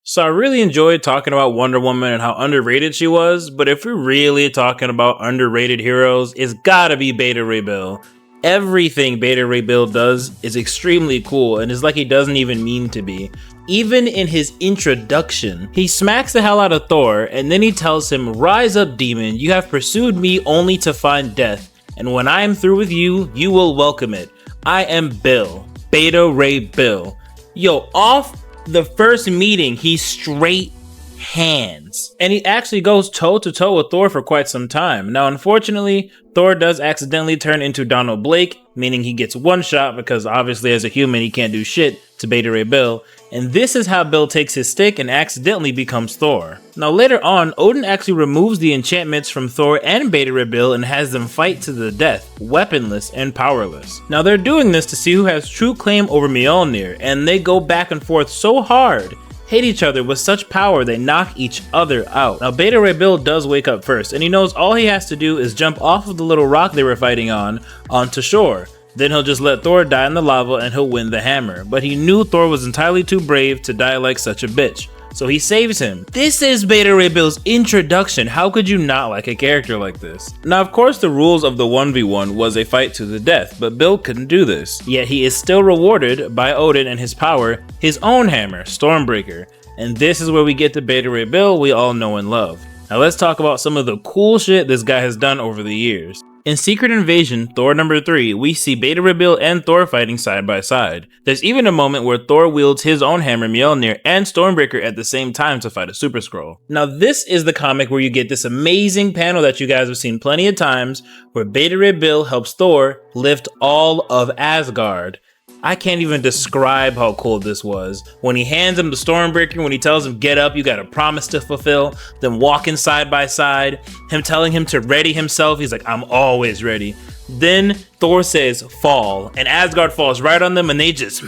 So I really enjoyed talking about Wonder Woman and how underrated she was, but if we're really talking about underrated heroes, it's gotta be Beta Ray Bill. Everything Beta Ray Bill does is extremely cool and it's like he doesn't even mean to be. Even in his introduction, he smacks the hell out of Thor and then he tells him, "Rise up, demon, you have pursued me only to find death, and when I am through with you, you will welcome it. I am Bill, Beta Ray Bill." Yo, off the first meeting, he straight hands. And he actually goes toe to toe with Thor for quite some time. Now, unfortunately, Thor does accidentally turn into Donald Blake, meaning he gets one shot because obviously as a human, he can't do shit to Beta Ray Bill. And this is how Bill takes his stick and accidentally becomes Thor. Now later on, Odin actually removes the enchantments from Thor and Beta Ray Bill and has them fight to the death, weaponless and powerless. Now they're doing this to see who has true claim over Mjolnir, and they go back and forth so hard, hit each other with such power they knock each other out. Now Beta Ray Bill does wake up first, and he knows all he has to do is jump off of the little rock they were fighting on onto shore. Then he'll just let Thor die in the lava and he'll win the hammer. But he knew Thor was entirely too brave to die like such a bitch, so he saves him. This is Beta Ray Bill's introduction. How could you not like a character like this? Now of course the rules of the 1v1 was a fight to the death, but Bill couldn't do this. Yet he is still rewarded by Odin and his power, his own hammer, Stormbreaker. And this is where we get the Beta Ray Bill we all know and love. Now let's talk about some of the cool shit this guy has done over the years. In Secret Invasion, Thor number 3, we see Beta Ray Bill and Thor fighting side by side. There's even a moment where Thor wields his own hammer Mjolnir and Stormbreaker at the same time to fight a Super Skrull. Now this is the comic where you get this amazing panel that you guys have seen plenty of times, where Beta Ray Bill helps Thor lift all of Asgard. I can't even describe how cool this was. When he hands him the Stormbreaker, when he tells him, "Get up, you got a promise to fulfill," them walking side by side, him telling him to ready himself, he's like, "I'm always ready." Then Thor says, "Fall," and Asgard falls right on them and they just,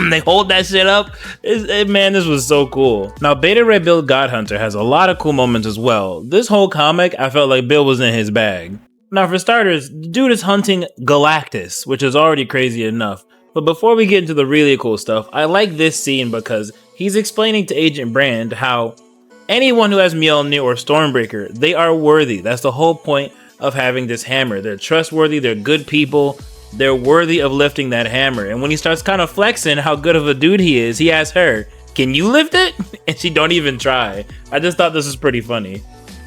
they hold that shit up. Man, this was so cool. Now, Beta Ray Bill God Hunter has a lot of cool moments as well. This whole comic, I felt like Bill was in his bag. Now, for starters, the dude is hunting Galactus, which is already crazy enough. But before we get into the really cool stuff, I like this scene because he's explaining to Agent Brand how anyone who has Mjolnir or Stormbreaker, they are worthy. That's the whole point of having this hammer. They're trustworthy, they're good people, they're worthy of lifting that hammer. And when he starts kind of flexing how good of a dude he is, he asks her, "Can you lift it?" And she don't even try. I just thought this was pretty funny.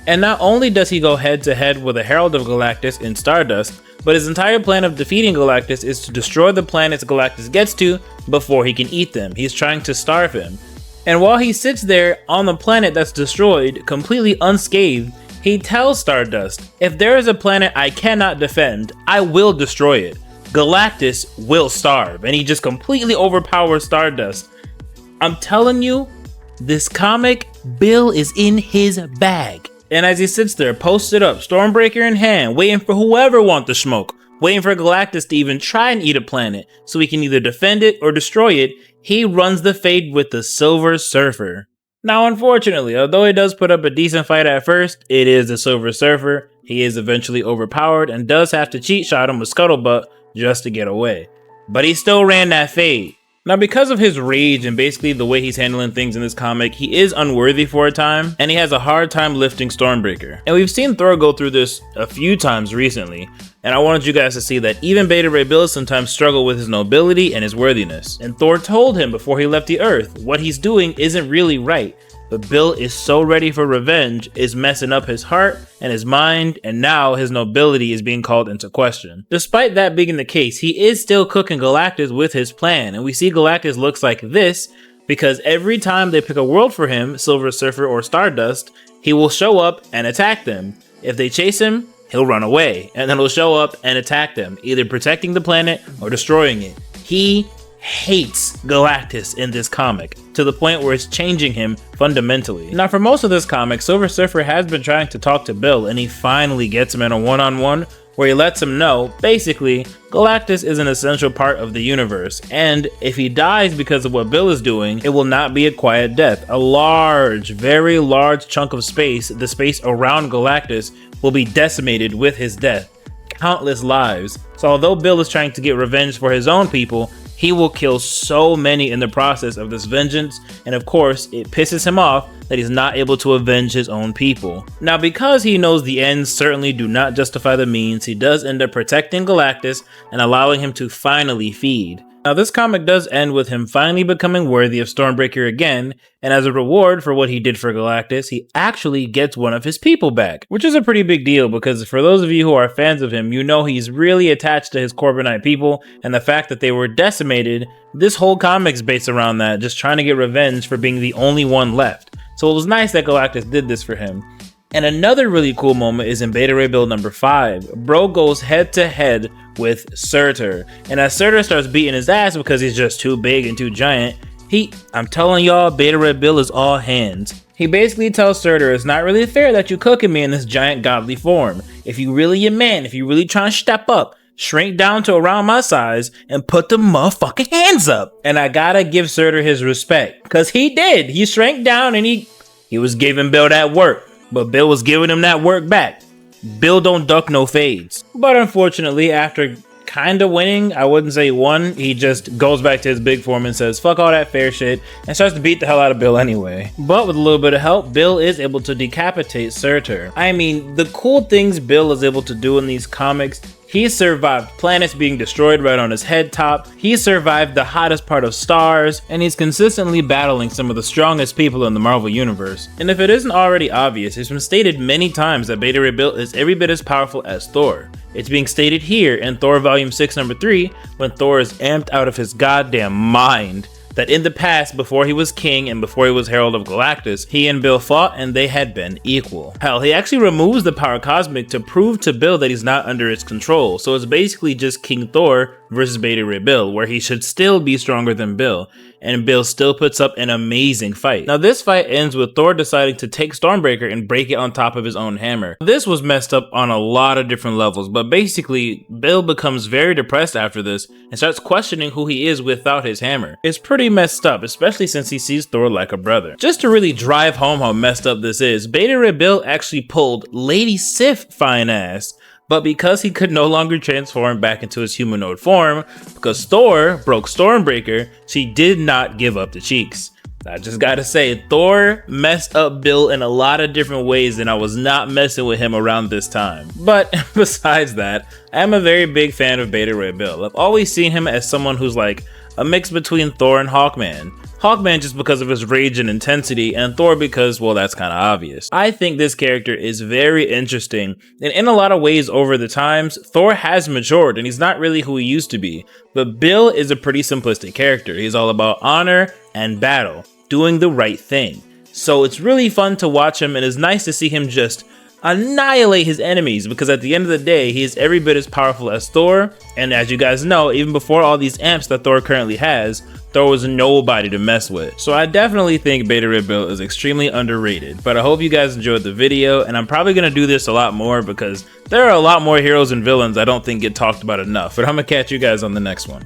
And not only does he go head to head with a Herald of Galactus in Stardust, but his entire plan of defeating Galactus is to destroy the planets Galactus gets to before he can eat them. He's trying to starve him. And while he sits there on the planet that's destroyed, completely unscathed, he tells Stardust, "If there is a planet I cannot defend, I will destroy it. Galactus will starve." And he just completely overpowers Stardust. I'm telling you, this comic, Bill is in his bag. And as he sits there, posted up, Stormbreaker in hand, waiting for whoever wants the smoke, waiting for Galactus to even try and eat a planet, so he can either defend it or destroy it, he runs the fade with the Silver Surfer. Now, unfortunately, although he does put up a decent fight at first, it is the Silver Surfer. He is eventually overpowered and does have to cheat shot him with Scuttlebutt just to get away. But he still ran that fade. Now, because of his rage and basically the way he's handling things in this comic, he is unworthy for a time, and he has a hard time lifting Stormbreaker. And we've seen Thor go through this a few times recently, and I wanted you guys to see that even Beta Ray Bill sometimes struggle with his nobility and his worthiness. And Thor told him before he left the Earth, what he's doing isn't really right. But Bill is so ready for revenge, is messing up his heart and his mind, and now his nobility is being called into question. Despite that being the case, he is still cooking Galactus with his plan, and we see Galactus looks like this because every time they pick a world for him, Silver Surfer or Stardust, he will show up and attack them. If they chase him, he'll run away, and then he'll show up and attack them, either protecting the planet or destroying it. He hates Galactus in this comic, to the point where it's changing him fundamentally. Now, for most of this comic, Silver Surfer has been trying to talk to Bill, and he finally gets him in a one-on-one where he lets him know, basically, Galactus is an essential part of the universe, and if he dies because of what Bill is doing, it will not be a quiet death. A large, very large chunk of space, the space around Galactus, will be decimated with his death. Countless lives. So although Bill is trying to get revenge for his own people, he will kill so many in the process of this vengeance, and of course, it pisses him off that he's not able to avenge his own people. Now, because he knows the ends certainly do not justify the means, he does end up protecting Galactus and allowing him to finally feed. Now, this comic does end with him finally becoming worthy of Stormbreaker again, and as a reward for what he did for Galactus, he actually gets one of his people back, which is a pretty big deal because for those of you who are fans of him, you know he's really attached to his Corbinite people, and the fact that they were decimated, this whole comic's based around that, just trying to get revenge for being the only one left. So it was nice that Galactus did this for him. And another really cool moment is in Beta Ray Bill number 5. Bro goes head to head with Surtur. And as Surtur starts beating his ass because he's just too big and too giant, I'm telling y'all, Beta Ray Bill is all hands. He basically tells Surtur it's not really fair that you cooking me in this giant godly form. If you really a man, if you really trying to step up, shrink down to around my size and put the motherfucking hands up. And I gotta give Surtur his respect, cause he did. He shrank down and he was giving Bill that work. But Bill was giving him that work back. Bill don't duck no fades. But unfortunately, after kinda winning, I wouldn't say won, he just goes back to his big form and says fuck all that fair shit and starts to beat the hell out of Bill anyway. But with a little bit of help, Bill is able to decapitate Surtur. I mean, the cool things Bill is able to do in these comics, he survived planets being destroyed right on his head top, he survived the hottest part of stars, and he's consistently battling some of the strongest people in the Marvel Universe. And if it isn't already obvious, it's been stated many times that Beta Ray Bill is every bit as powerful as Thor. It's being stated here in Thor Volume 6 number 3 when Thor is amped out of his goddamn mind that in the past, before he was king and before he was Herald of Galactus, he and Bill fought and they had been equal. Hell, he actually removes the power cosmic to prove to Bill that he's not under its control, so it's basically just King Thor versus Beta Ray Bill, where he should still be stronger than Bill, and Bill still puts up an amazing fight. Now this fight ends with Thor deciding to take Stormbreaker and break it on top of his own hammer. This was messed up on a lot of different levels, but basically Bill becomes very depressed after this and starts questioning who he is without his hammer. It's pretty messed up, especially since he sees Thor like a brother. Just to really drive home how messed up this is, Beta Ray Bill actually pulled Lady Sif fine ass. But because he could no longer transform back into his humanoid form, because Thor broke Stormbreaker, she did not give up the cheeks. I just gotta say, Thor messed up Bill in a lot of different ways and I was not messing with him around this time. But besides that, I am a very big fan of Beta Ray Bill. I've always seen him as someone who's like a mix between Thor and Hawkman. Hawkman just because of his rage and intensity, and Thor because, well, that's kind of obvious. I think this character is very interesting, and in a lot of ways over the times, Thor has matured and he's not really who he used to be. But Bill is a pretty simplistic character. He's all about honor and battle, doing the right thing. So it's really fun to watch him, and it's nice to see him just annihilate his enemies, because at the end of the day, he is every bit as powerful as Thor, and as you guys know, even before all these amps that Thor currently has, Thor was nobody to mess with. So I definitely think Beta Ray Bill is extremely underrated, but I hope you guys enjoyed the video, and I'm probably going to do this a lot more because there are a lot more heroes and villains I don't think get talked about enough, but I'm going to catch you guys on the next one.